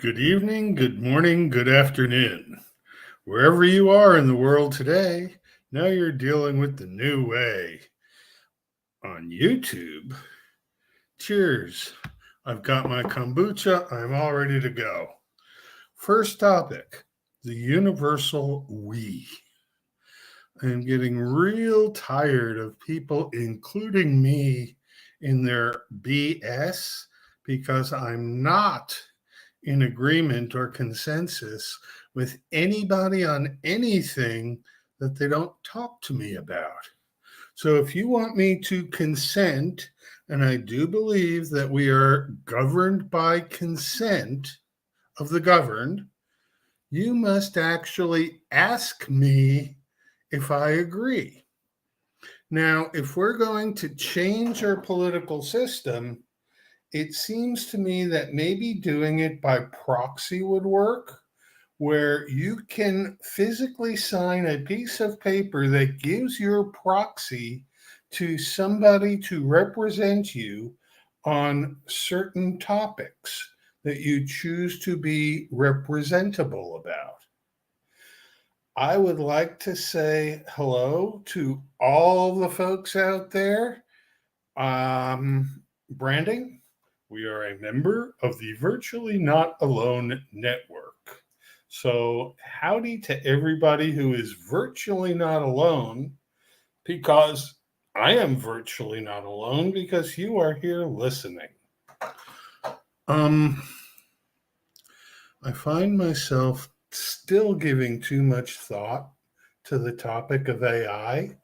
Good evening, good morning, good afternoon. Wherever you are in the world today, now you're dealing with the new way. On YouTube, cheers. I've got my kombucha. I'm all ready to go. First topic, the universal we. I am getting real tired of people, including me, in their BS because I'm not in agreement or consensus with anybody on anything that they don't talk to me about. So if you want me to consent, and I do believe that we are governed by consent of the governed, you must actually ask me if I agree. Now, if we're going to change our political system, it seems to me that maybe doing it by proxy would work, where you can physically sign a piece of paper that gives your proxy to somebody to represent you on certain topics that you choose to be representable about. I would like to say hello to all the folks out there. Branding, we are a member of the Virtually Not Alone Network. So, howdy to everybody who is virtually not alone, because I am virtually not alone because you are here listening. Um, I find myself still giving too much thought to the topic of AI,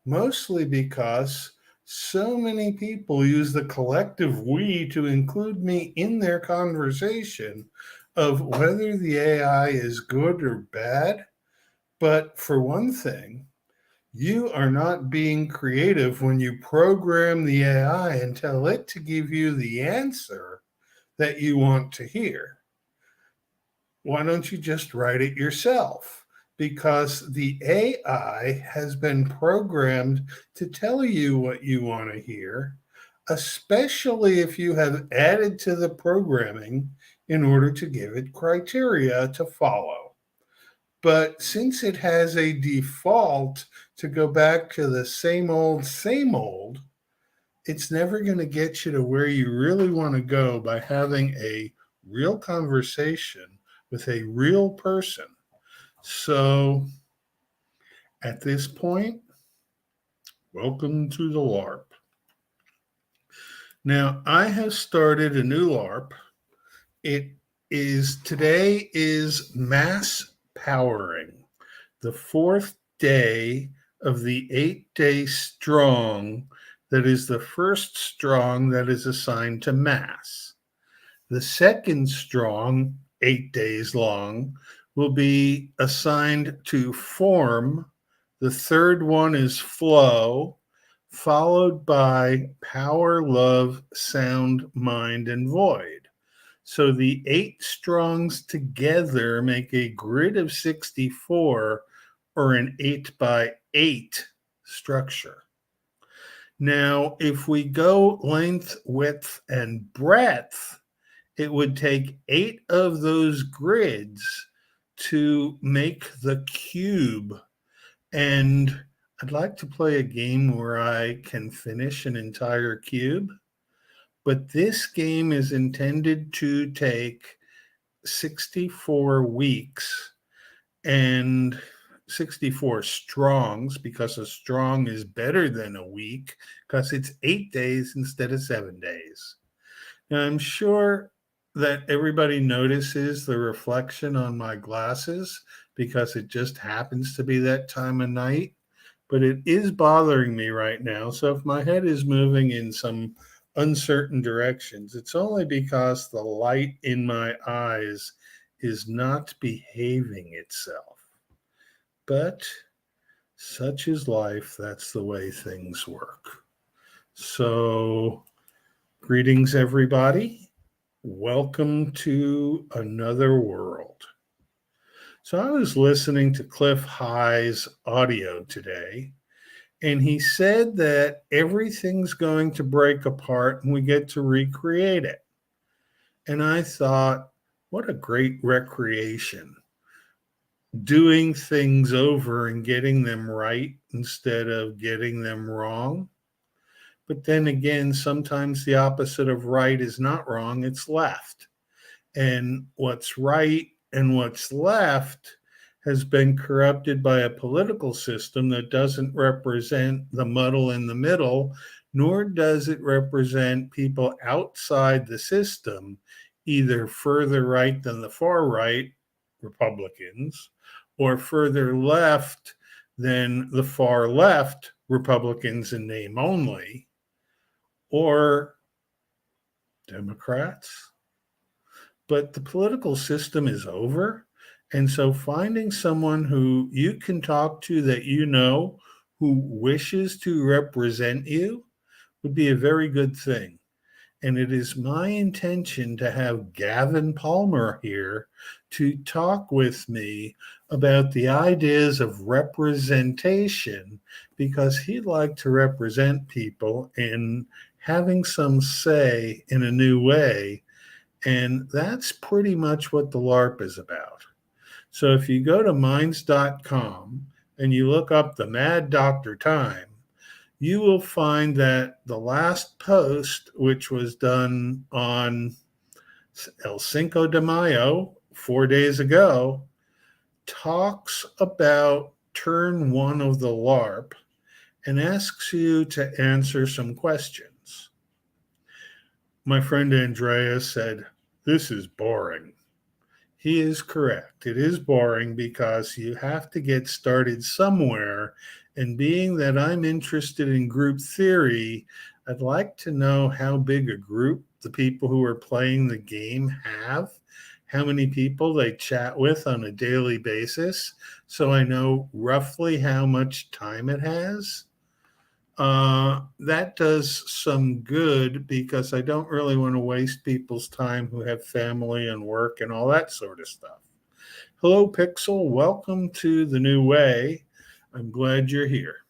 mostly because so many people use the collective we to include me in their conversation of whether the AI is good or bad. But for one thing, you are not being creative when you program the AI and tell it to give you the answer that you want to hear. Why don't you just write it yourself? Because the AI has been programmed to tell you what you want to hear, especially if you have added to the programming in order to give it criteria to follow. But since it has a default to go back to the same old, it's never going to get you to where you really want to go by having a real conversation with a real person. So at this point, welcome to the LARP. Now, I have started a new LARP. Today is mass powering, the fourth day of the 8-day strong that is the first strong that is assigned to mass. The second strong, 8 days long, will be assigned to form. The third one is flow, followed by power, love, sound, mind, and void. So the 8 strongs together make a grid of 64 or an 8 by 8 structure. Now, if we go length, width, and breadth, it would take 8 of those grids to make the cube. And I'd like to play a game where I can finish an entire cube. But this game is intended to take 64 weeks and 64 strongs, because a strong is better than a week because it's 8 days instead of 7 days. Now, I'm sure that everybody notices the reflection on my glasses because it just happens to be that time of night, but it is bothering me right now. So if my head is moving in some uncertain directions, it's only because the light in my eyes is not behaving itself. But such is life. That's the way things work. So, greetings, everybody. Welcome to another world. So I was listening to Cliff High's audio today, and he said that everything's going to break apart and we get to recreate it. And I thought, What a great recreation. Doing things over and getting them right instead of getting them wrong. But then again, sometimes the opposite of right is not wrong, it's left. And what's right and what's left has been corrupted by a political system that doesn't represent the muddle in the middle, nor does it represent people outside the system, either further right than the far right, Republicans, or further left than the far left, Republicans in name only, or Democrats. But the political system is over. And so finding someone who you can talk to that you know who wishes to represent you would be a very good thing. And it is my intention to have Gavin Palmer here to talk with me about the ideas of representation, because he'd like to represent people in having some say in a new way. And that's pretty much what the LARP is about. So if you go to minds.com and you look up the Mad Dr. Thyme, you will find that the last post, which was done on El Cinco de Mayo, 4 days ago, talks about turn one of the LARP and asks you to answer some questions. My friend Andrea said, "This is boring." He is correct. It is boring because you have to get started somewhere. And being that I'm interested in group theory, I'd like to know how big a group the people who are playing the game have, how many people they chat with on a daily basis, so I know roughly how much time it has. That does some good because I don't really want to waste people's time who have family and work and all that sort of stuff. Hello, Pixel. Welcome to the new way. I'm glad you're here.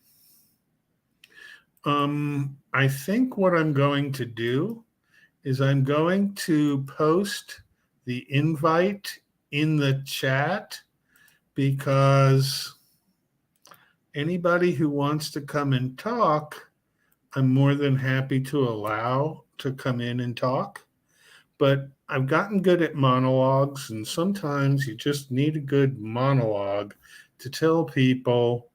I think what I'm going to do is I'm going to post the invite in the chat, because anybody who wants to come and talk, I'm more than happy to allow to come in and talk. But I've gotten good at monologues, and sometimes you just need a good monologue to tell people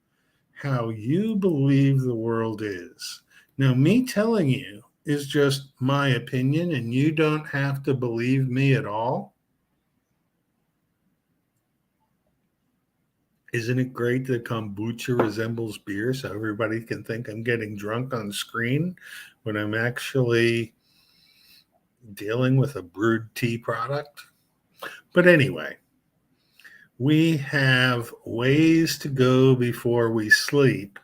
how you believe the world is. Now, me telling you is just my opinion, and you don't have to believe me at all. Isn't it great that kombucha resembles beer, so everybody can think I'm getting drunk on screen when I'm actually dealing with a brewed tea product? But anyway, we have ways to go before we sleep,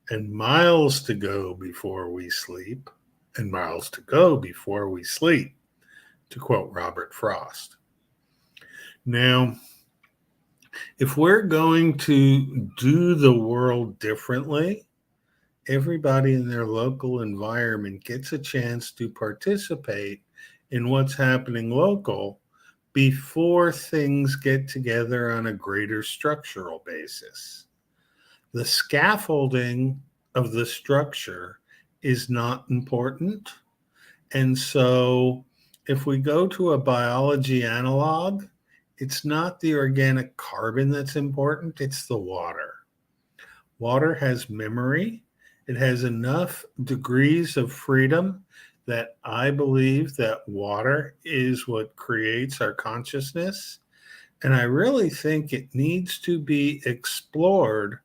and miles to go before we sleep, and miles to go before we sleep, to quote Robert Frost. Now, if we're going to do the world differently, everybody in their local environment gets a chance to participate in what's happening local before things get together on a greater structural basis. The scaffolding of the structure is not important. And so if we go to a biology analog, it's not the organic carbon that's important, it's the water. Water has memory. It has enough degrees of freedom that I believe that water is what creates our consciousness. And I really think it needs to be explored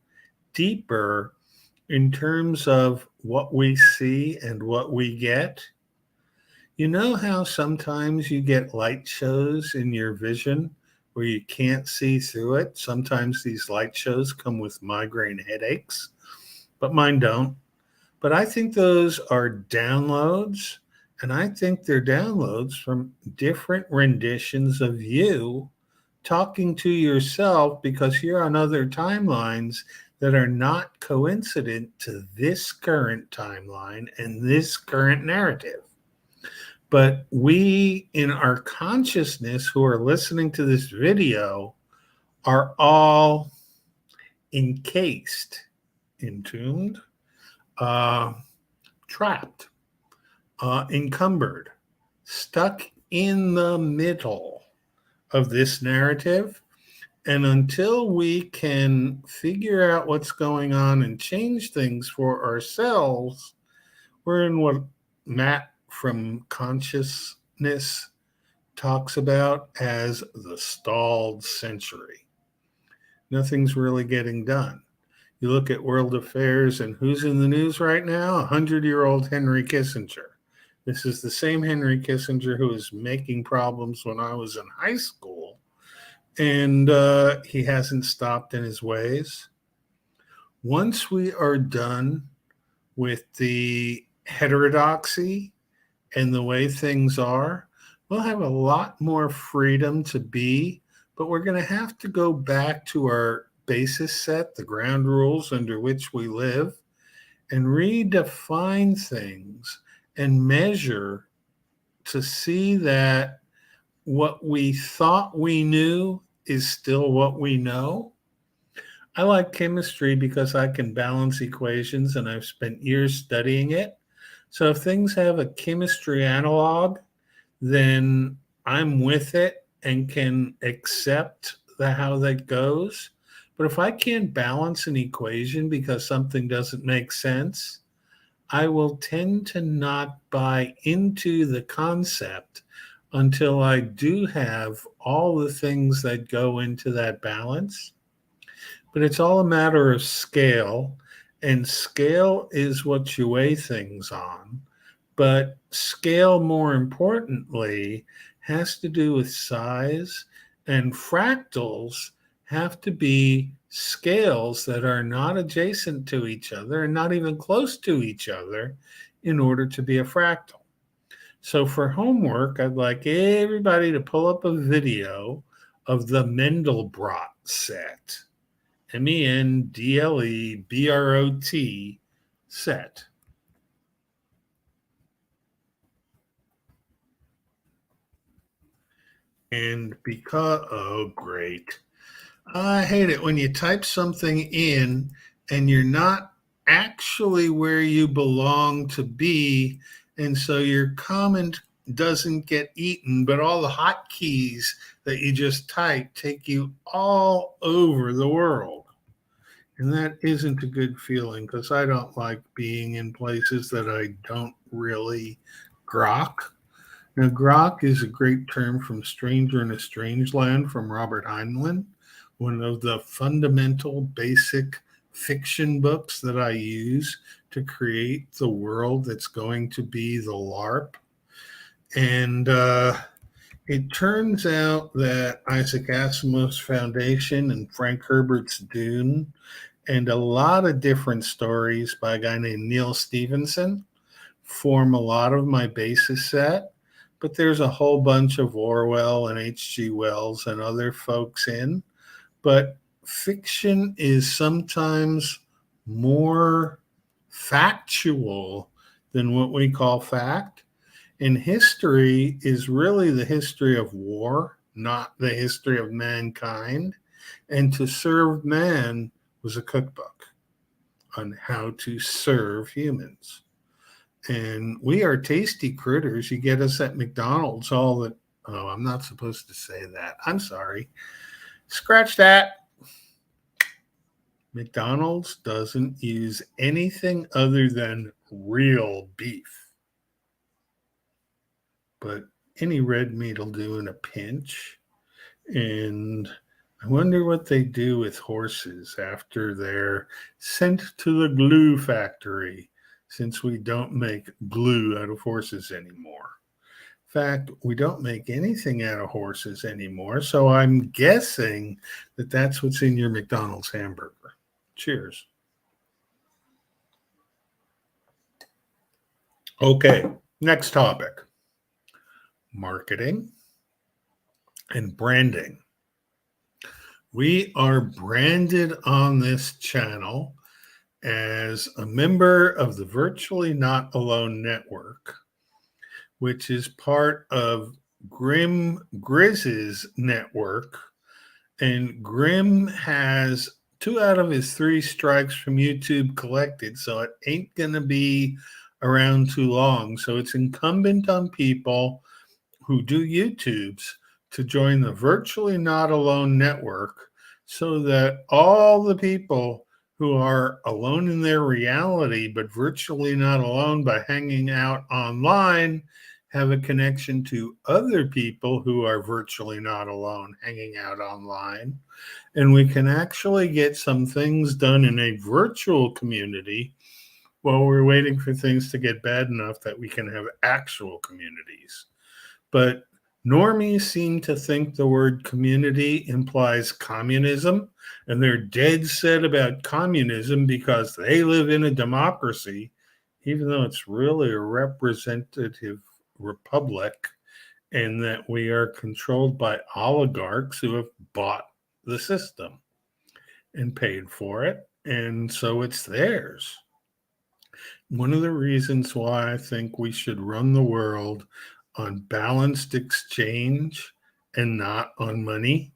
deeper in terms of what we see and what we get. You know how sometimes you get light shows in your vision where you can't see through it? Sometimes these light shows come with migraine headaches, but mine don't. But I think those are downloads, and I think they're downloads from different renditions of you talking to yourself, because you're on other timelines that are not coincident to this current timeline and this current narrative. But we, in our consciousness, who are listening to this video, are all encased, entombed, uh, trapped, encumbered, stuck in the middle of this narrative. And until we can figure out what's going on and change things for ourselves, we're in what Matt from Consciousness talks about as the stalled century. Nothing's really getting done. You look at world affairs and who's in the news right now? 100-year-old Henry Kissinger. This is the same Henry Kissinger who was making problems when I was in high school. And he hasn't stopped in his ways. Once we are done with the heterodoxy and the way things are, we'll have a lot more freedom to be, but we're going to have to go back to our basis set, the ground rules under which we live, and redefine things and measure to see that what we thought we knew is still what we know. I like chemistry because I can balance equations and I've spent years studying it. So if things have a chemistry analog, then I'm with it and can accept how that goes. But if I can't balance an equation because something doesn't make sense, I will tend to not buy into the concept until I do have all the things that go into that balance. But it's all a matter of scale, and scale is what you weigh things on. But scale, more importantly, has to do with size, and fractals have to be scales that are not adjacent to each other and not even close to each other in order to be a fractal. So for homework, I'd like everybody to pull up a video of the Mendelbrot set. Mendelbrot set. And because, oh, great. I hate it when you type something in and you're not actually where you belong to be. And so your comment doesn't get eaten, but all the hotkeys that you just typed take you all over the world. And that isn't a good feeling because I don't like being in places that I don't really grok. Now, grok is a great term from Stranger in a Strange Land from Robert Heinlein, one of the fundamental basic fiction books that I use to create the world that's going to be the LARP. And it turns out that Isaac Asimov's Foundation and Frank Herbert's Dune and a lot of different stories by a guy named Neil Stevenson form a lot of my basis set. But there's a whole bunch of Orwell and H.G. Wells and other folks in. But fiction is sometimes more factual than what we call fact. And history is really the history of war, not the history of mankind. And To Serve Man was a cookbook on how to serve humans. And we are tasty critters. You get us at McDonald's all the, oh, I'm not supposed to say that. I'm sorry. Scratch that. McDonald's doesn't use anything other than real beef. But any red meat will do in a pinch. And I wonder what they do with horses after they're sent to the glue factory, since we don't make glue out of horses anymore. In fact, we don't make anything out of horses anymore. So I'm guessing that that's what's in your McDonald's hamburger. Cheers. Okay, next topic. Marketing and branding. We are branded on this channel as a member of the Virtually Not Alone network, which is part of Grizz's network. And Grimm has 2 out of his 3 strikes from YouTube collected, so it ain't going to be around too long. So it's incumbent on people who do YouTubes to join the Virtually Not Alone network so that all the people who are alone in their reality but virtually not alone by hanging out online have a connection to other people who are virtually not alone hanging out online. And we can actually get some things done in a virtual community while we're waiting for things to get bad enough that we can have actual communities. But normies seem to think the word community implies communism, and they're dead set about communism because they live in a democracy, even though it's really a representative republic, and that we are controlled by oligarchs who have bought the system and paid for it, and so it's theirs. One of the reasons why I think we should run the world on balanced exchange and not on money,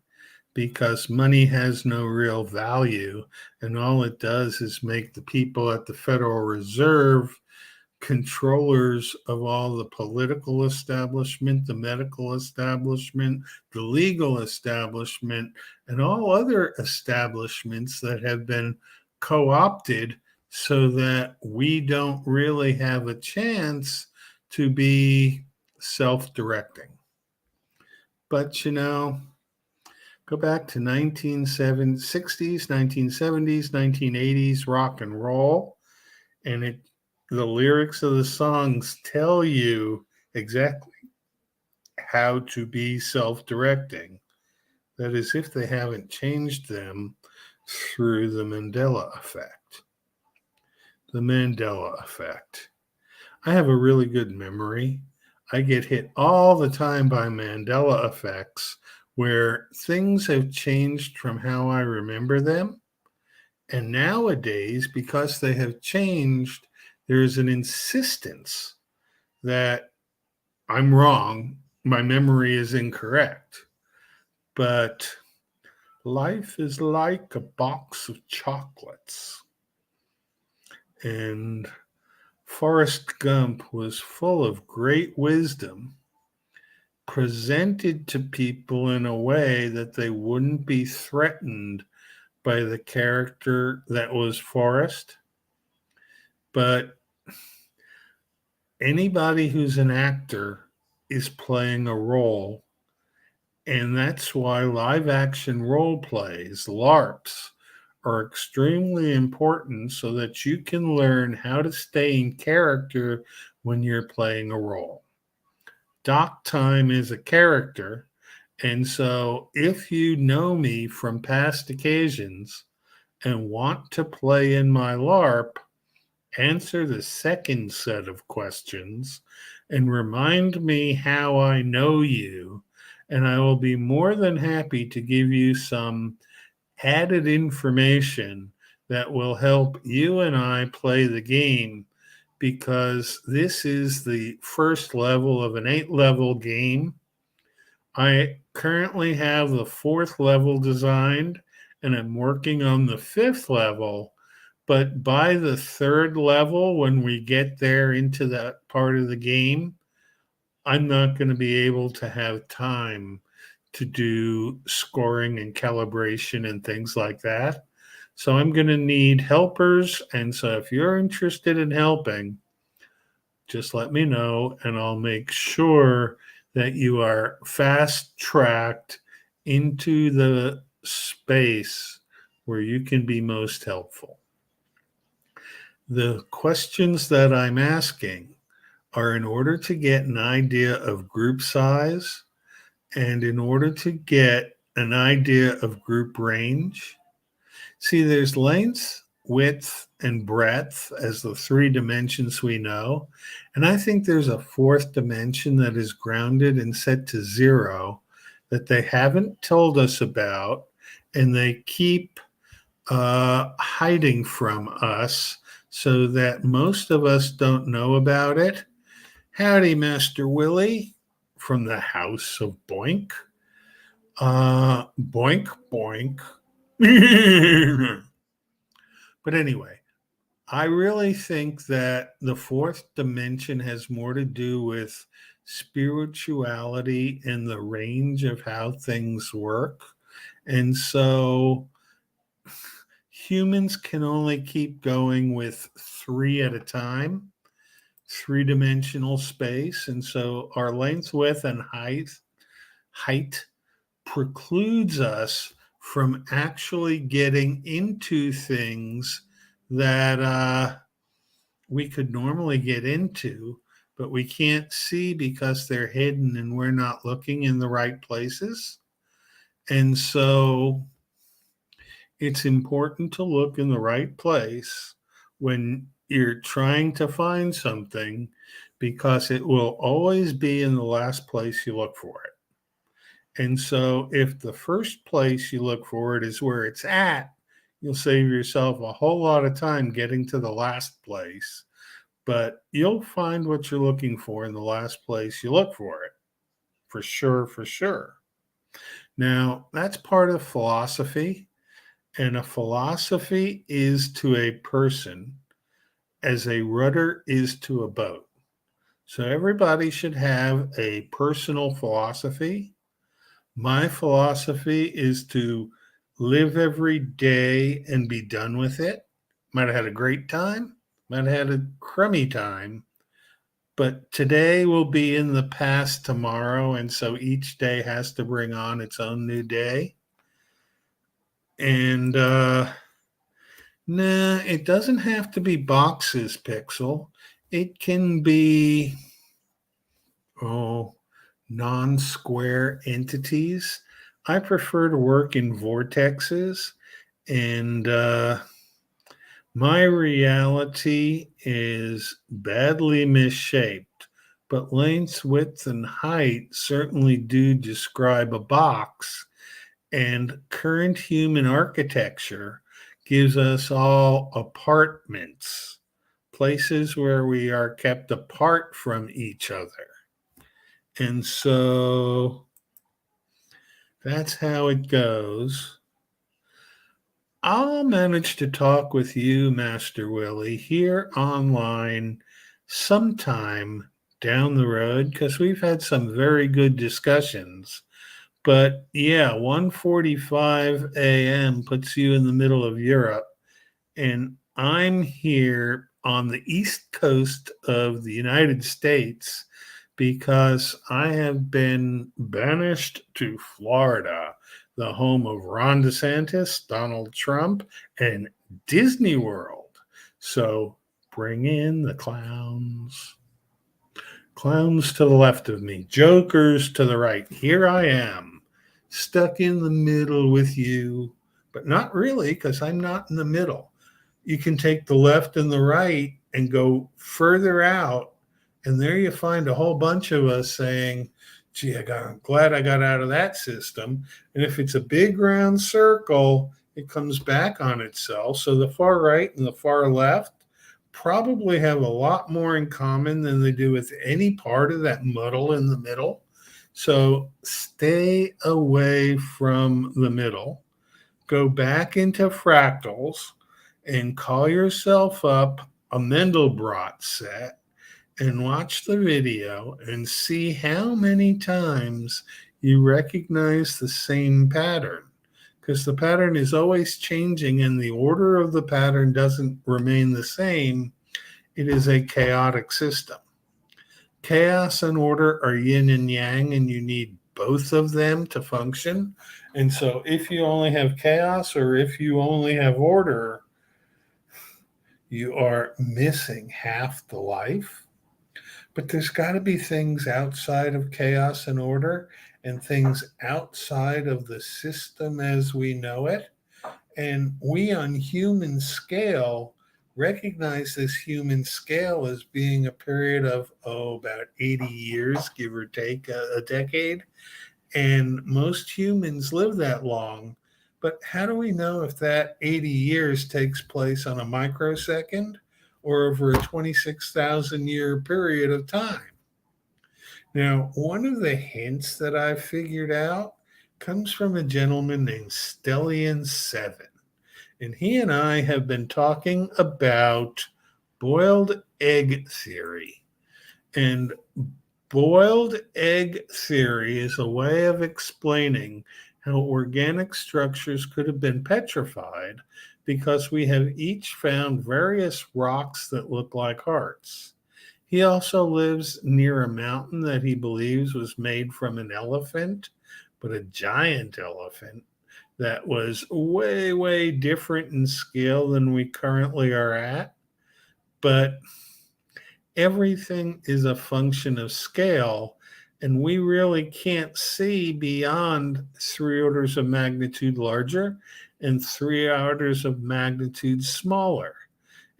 because money has no real value, and all it does is make the people at the Federal Reserve controllers of all the political establishment, the medical establishment, the legal establishment, and all other establishments that have been co opted so that we don't really have a chance to be self directing. But, go back to 1960s, 1970s, 1980s rock and roll, and the lyrics of the songs tell you exactly how to be self-directing. That is, if they haven't changed them through the Mandela effect. The Mandela effect. I have a really good memory. I get hit all the time by Mandela effects where things have changed from how I remember them. And nowadays, because they have changed, there's an insistence that I'm wrong, my memory is incorrect. But life is like a box of chocolates. And Forrest Gump was full of great wisdom presented to people in a way that they wouldn't be threatened by the character that was Forrest. But anybody who's an actor is playing a role. And that's why live action role plays, LARPs, are extremely important so that you can learn how to stay in character when you're playing a role. Doc Thyme is a character. And so if you know me from past occasions and want to play in my LARP, answer the second set of questions and remind me how I know you, and I will be more than happy to give you some added information that will help you and I play the game, because this is the first level of an 8-level game. I currently have the 4th level designed, and I'm working on the 5th level. But by the 3rd level, when we get there into that part of the game, I'm not going to be able to have time to do scoring and calibration and things like that. So I'm going to need helpers. And so if you're interested in helping, just let me know, and I'll make sure that you are fast tracked into the space where you can be most helpful. The questions that I'm asking are in order to get an idea of group size and in order to get an idea of group range. See, there's length, width, and breadth as the 3 dimensions we know. And I think there's a 4th dimension that is grounded and set to 0 that they haven't told us about, and they keep hiding from us so that most of us don't know about it. Howdy, Master Willie from the House of Boink. Boink, boink. But anyway, I really think that the fourth dimension has more to do with spirituality and the range of how things work. And so humans can only keep going with three at a time, three-dimensional space. And so our length, width, and height precludes us from actually getting into things that we could normally get into, but we can't see because they're hidden and we're not looking in the right places. And so it's important to look in the right place when you're trying to find something because it will always be in the last place you look for it. And so if the first place you look for it is where it's at, you'll save yourself a whole lot of time getting to the last place. But you'll find what you're looking for in the last place you look for it. For sure, for sure. Now, that's part of philosophy. And a philosophy is to a person as a rudder is to a boat. So everybody should have a personal philosophy. My philosophy is to live every day and be done with it. Might have had a great time, might have had a crummy time, but today will be in the past tomorrow. And so each day has to bring on its own new day. And nah, it doesn't have to be boxes, Pixel. It can be, oh, non square entities. I prefer to work in vortexes, and my reality is badly misshaped, but length, width, and height certainly do describe a box. And current human architecture gives us all apartments, places where we are kept apart from each other. And so that's how it goes. I'll manage to talk with you, Master Willie, here online sometime down the road because we've had some very good discussions. But yeah, 1:45 a.m. puts you in the middle of Europe, and I'm here on the east coast of the United States because I have been banished to Florida, the home of Ron DeSantis, Donald Trump, and Disney World. So bring in the clowns. Clowns to the left of me, jokers to the right. Here I am, stuck in the middle with you, but not really because I'm not in the middle. You can take the left and the right and go further out, and there you find a whole bunch of us saying, gee, I'm glad I got out of that system. And if it's a big round circle, it comes back on itself. So the far right and the far left probably have a lot more in common than they do with any part of that muddle in the middle. So stay away from the middle. Go back into fractals and call yourself up a Mendelbrot set and watch the video and see how many times you recognize the same pattern. Because the pattern is always changing and the order of the pattern doesn't remain the same. It is a chaotic system. Chaos and order are yin and yang, and you need both of them to function. And so if you only have chaos or if you only have order, you are missing half the life. But there's got to be things outside of chaos and order and things outside of the system as we know it. And we on human scale recognize this human scale as being a period of, about 80 years, give or take a decade. And most humans live that long. But how do we know if that 80 years takes place on a microsecond or over a 26,000 year period of time? Now, one of the hints that I figured out comes from a gentleman named Stellian7. And he and I have been talking about boiled egg theory. And boiled egg theory is a way of explaining how organic structures could have been petrified because we have each found various rocks that look like hearts. He also lives near a mountain that he believes was made from an elephant, but a giant elephant that was way, way different in scale than we currently are at. But everything is a function of scale, and we really can't see beyond 3 orders of magnitude larger and 3 orders of magnitude smaller.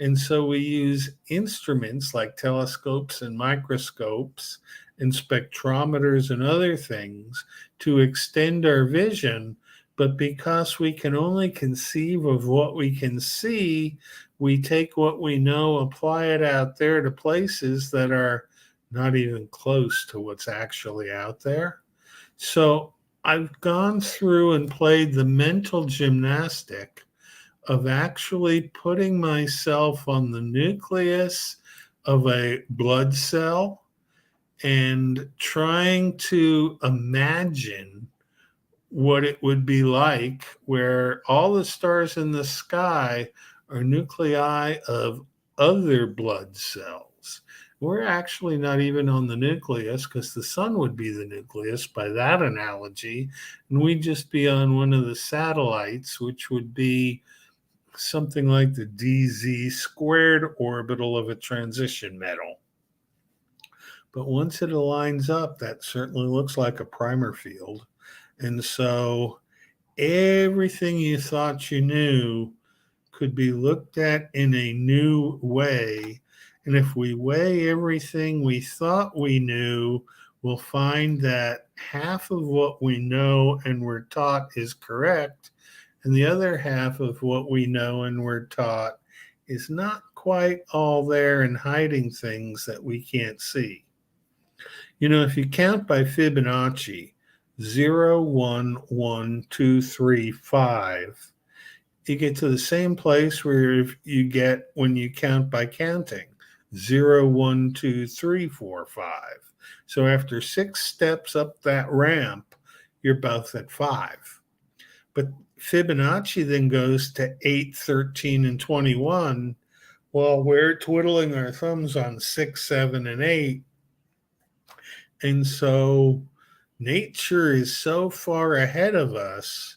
And so we use instruments like telescopes and microscopes and spectrometers and other things to extend our vision. But because we can only conceive of what we can see, we take what we know, apply it out there to places that are not even close to what's actually out there. So I've gone through and played the mental gymnastic of actually putting myself on the nucleus of a blood cell and trying to imagine what it would be like where all the stars in the sky are nuclei of other blood cells. We're actually not even on the nucleus because the sun would be the nucleus by that analogy. And we'd just be on one of the satellites, which would be something like the dz squared orbital of a transition metal. But once it aligns up, that certainly looks like a primer field. And so everything you thought you knew could be looked at in a new way. And if we weigh everything we thought we knew, we'll find that half of what we know and were taught is correct, and the other half of what we know and were taught is not quite all there and hiding things that we can't see. If you count by Fibonacci, 0, 1, 1, 2, 3, 5, you get to the same place where you get when you count by counting 0, 1, 2, 3, 4, 5. So after 6 steps up that ramp, you're both at 5. But Fibonacci then goes to 8, 13, and 21. Well, we're twiddling our thumbs on 6, 7, and 8. And so nature is so far ahead of us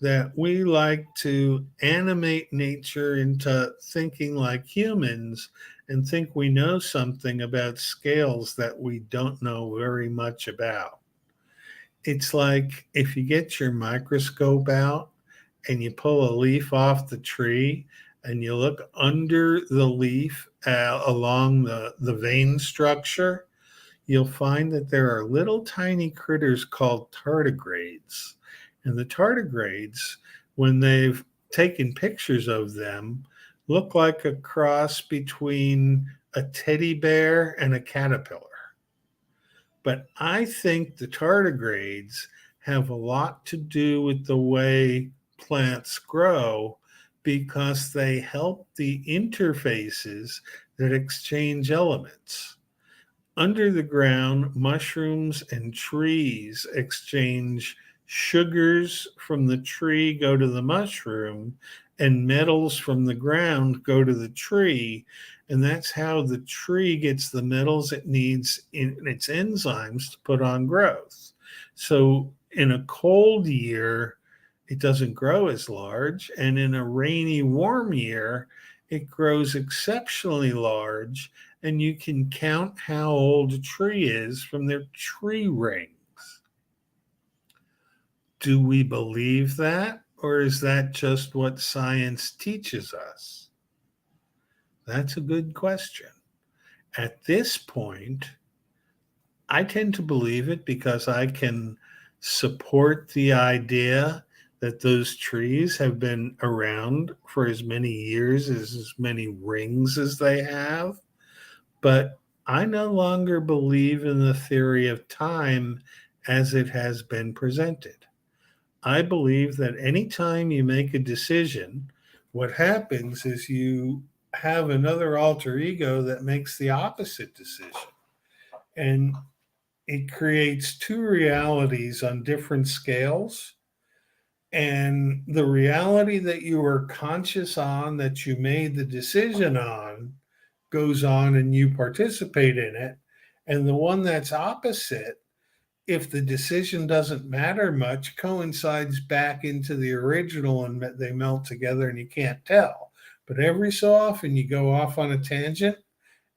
that we like to animate nature into thinking like humans and think we know something about scales that we don't know very much about. It's like if you get your microscope out and you pull a leaf off the tree and you look under the leaf along the vein structure, you'll find that there are little tiny critters called tardigrades. And the tardigrades, when they've taken pictures of them, look like a cross between a teddy bear and a caterpillar. But I think the tardigrades have a lot to do with the way plants grow because they help the interfaces that exchange elements. Under the ground, mushrooms and trees exchange sugars from the tree go to the mushroom, and metals from the ground go to the tree. And that's how the tree gets the metals it needs in its enzymes to put on growth. So in a cold year, it doesn't grow as large. And in a rainy, warm year, it grows exceptionally large. And you can count how old a tree is from their tree rings. Do we believe that? Or is that just what science teaches us? That's a good question. At this point, I tend to believe it because I can support the idea that those trees have been around for as many years as many rings as they have. But I no longer believe in the theory of time as it has been presented. I believe that anytime you make a decision, what happens is you have another alter ego that makes the opposite decision. And it creates two realities on different scales. And the reality that you were conscious on, that you made the decision on, goes on and you participate in it. And the one that's opposite, if the decision doesn't matter much, coincides back into the original and they melt together and you can't tell. But every so often you go off on a tangent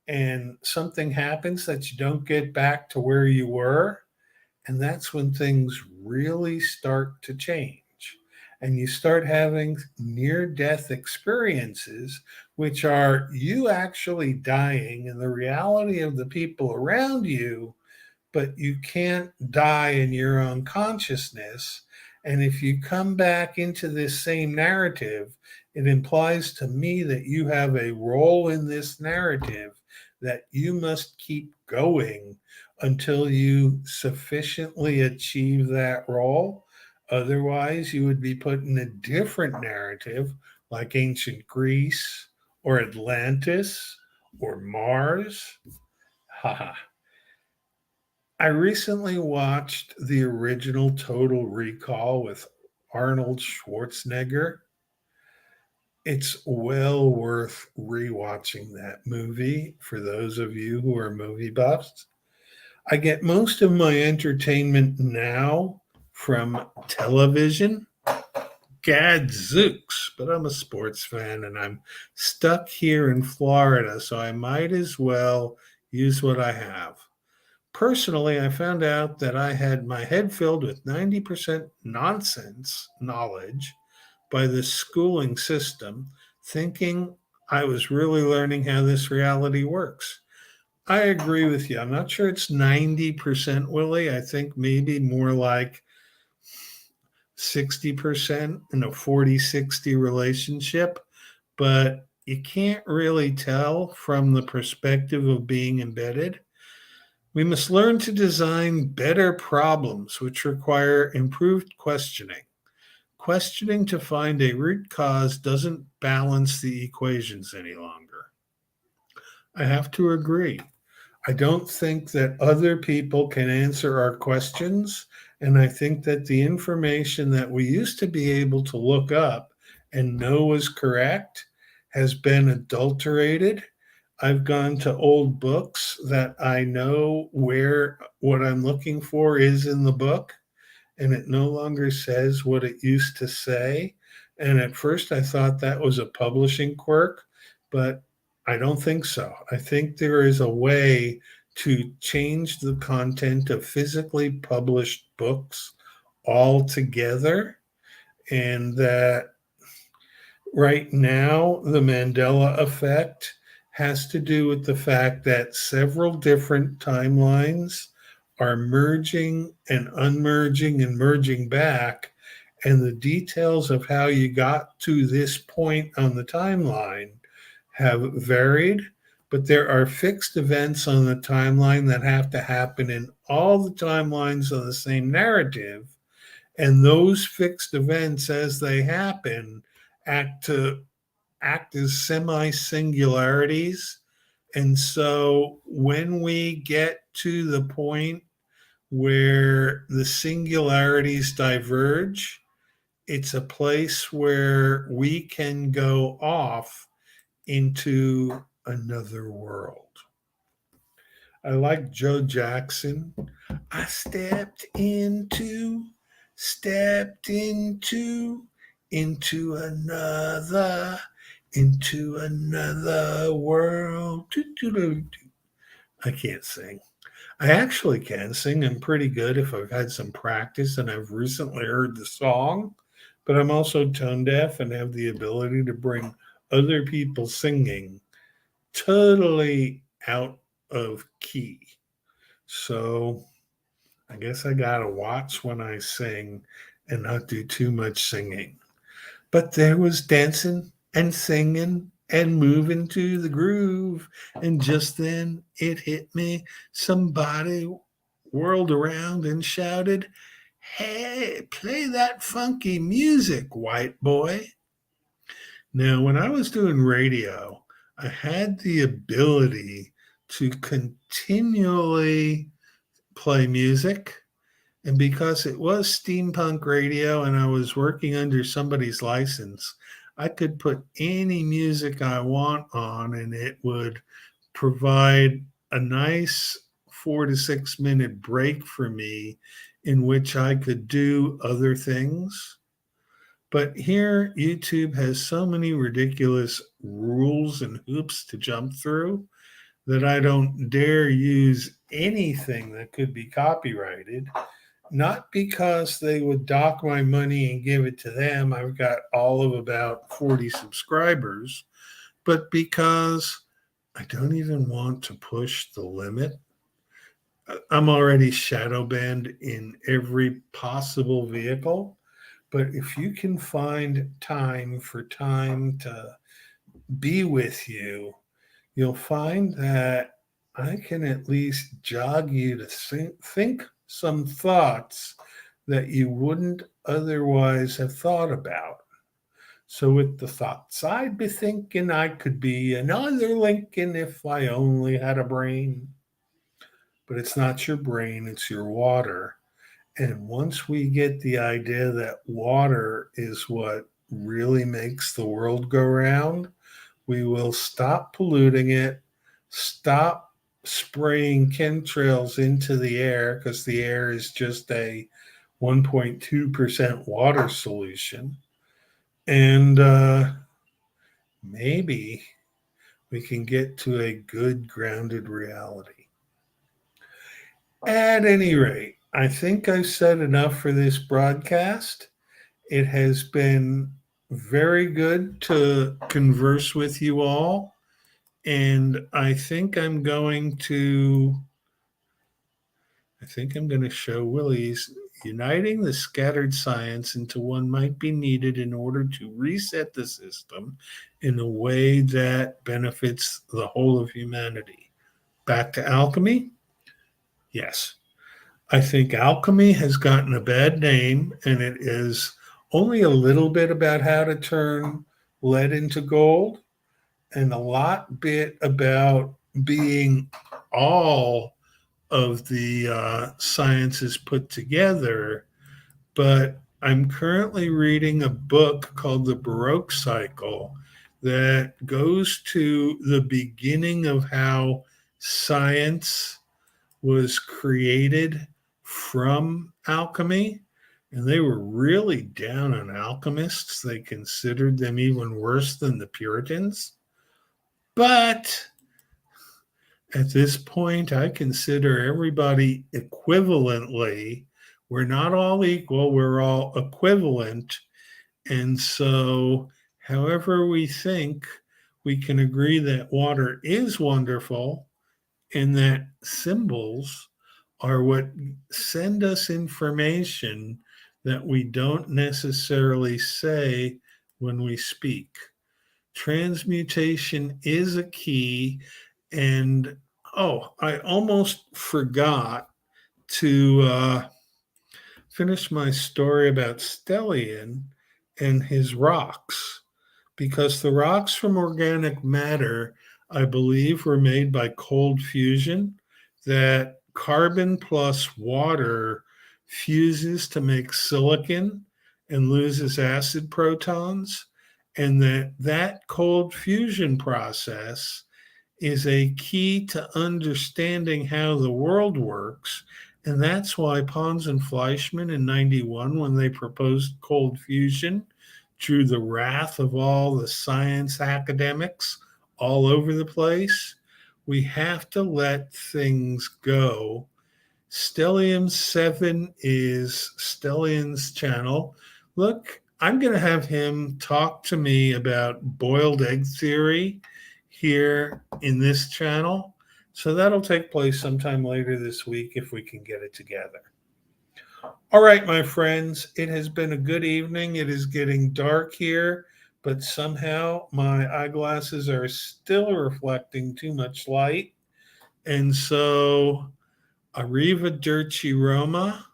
and something happens that you don't get back to where you were. And that's when things really start to change. And you start having near death experiences, which are you actually dying and the reality of the people around you, but you can't die in your own consciousness. And if you come back into this same narrative, it implies to me that you have a role in this narrative that you must keep going until you sufficiently achieve that role. Otherwise, you would be put in a different narrative like ancient Greece or Atlantis or Mars. Haha. I recently watched the original Total Recall with Arnold Schwarzenegger. It's well worth rewatching that movie for those of you who are movie buffs. I get most of my entertainment now from television. Gadzooks, but I'm a sports fan and I'm stuck here in Florida, so I might as well use what I have. Personally, I found out that I had my head filled with 90% nonsense knowledge by the schooling system, thinking I was really learning how this reality works. I agree with you. I'm not sure it's 90%, Willie. I think maybe more like 60% in a 40-60 relationship, but you can't really tell from the perspective of being embedded. We must learn to design better problems which require improved questioning. Questioning to find a root cause doesn't balance the equations any longer. I have to agree. I don't think that other people can answer our questions. And I think that the information that we used to be able to look up and know was correct has been adulterated. I've gone to old books that I know where what I'm looking for is in the book, and it no longer says what it used to say. And at first, I thought that was a publishing quirk, but I don't think so. I think there is a way to change the content of physically published books altogether, and that right now, the Mandela effect has to do with the fact that several different timelines are merging and unmerging and merging back. And the details of how you got to this point on the timeline have varied, but there are fixed events on the timeline that have to happen in all the timelines of the same narrative. And those fixed events, as they happen, act to act as semi singularities. And so when we get to the point where the singularities diverge, it's a place where we can go off into another world. I like Joe Jackson. I stepped into another world. I can't sing. I actually can sing. I'm pretty good if I've had some practice and I've recently heard the song, but I'm also tone deaf and have the ability to bring other people singing totally out of key. So I guess I got to watch when I sing and not do too much singing. But there was dancing and singing and move into the groove. And just then it hit me. Somebody whirled around and shouted, "Hey, play that funky music, white boy." Now, when I was doing radio, I had the ability to continually play music. And because it was steampunk radio and I was working under somebody's license, I could put any music I want on and it would provide a nice 4 to 6 minute break for me in which I could do other things. But here, YouTube has so many ridiculous rules and hoops to jump through that I don't dare use anything that could be copyrighted. Not because they would dock my money and give it to them. I've got all of about 40 subscribers, but because I don't even want to push the limit. I'm already shadow banned in every possible vehicle. But if you can find time for Thyme to be with you, you'll find that I can at least jog you to think some thoughts that you wouldn't otherwise have thought about. So, with the thoughts, I'd be thinking I could be another Lincoln if I only had a brain. But it's not your brain, it's your water. And once we get the idea that water is what really makes the world go round, we will stop polluting it, stop spraying chemtrails into the air because the air is just a 1.2% water solution. And maybe we can get to a good grounded reality. At any rate, I think I've said enough for this broadcast. It has been very good to converse with you all. And I think I'm going to show Willie's uniting the scattered science into one might be needed in order to reset the system in a way that benefits the whole of humanity. Back to alchemy? Yes. I think alchemy has gotten a bad name, and it is only a little bit about how to turn lead into gold and a lot bit about being all of the sciences put together. But I'm currently reading a book called The Baroque Cycle that goes to the beginning of how science was created from alchemy. And they were really down on alchemists. They considered them even worse than the Puritans. But at this point, I consider everybody equivalently. We're not all equal, we're all equivalent. And so, however we think, we can agree that water is wonderful and that symbols are what send us information that we don't necessarily say when we speak. Transmutation is a key. And I almost forgot to finish my story about Stellian and his rocks, because the rocks from organic matter, I believe, were made by cold fusion, that carbon plus water fuses to make silicon and loses acid protons, and that cold fusion process is a key to understanding how the world works. And that's why Pons and Fleischmann in 91, when they proposed cold fusion, drew the wrath of all the science academics all over the place. We have to let things go. Stellium 7 is Stellian's channel. Look, I'm going to have him talk to me about boiled egg theory here in this channel. So that'll take place sometime later this week if we can get it together. All right, my friends, it has been a good evening. It is getting dark here, but somehow my eyeglasses are still reflecting too much light. And so, arrivederci Roma.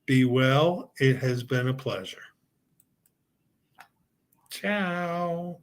Be well. It has been a pleasure. Ciao.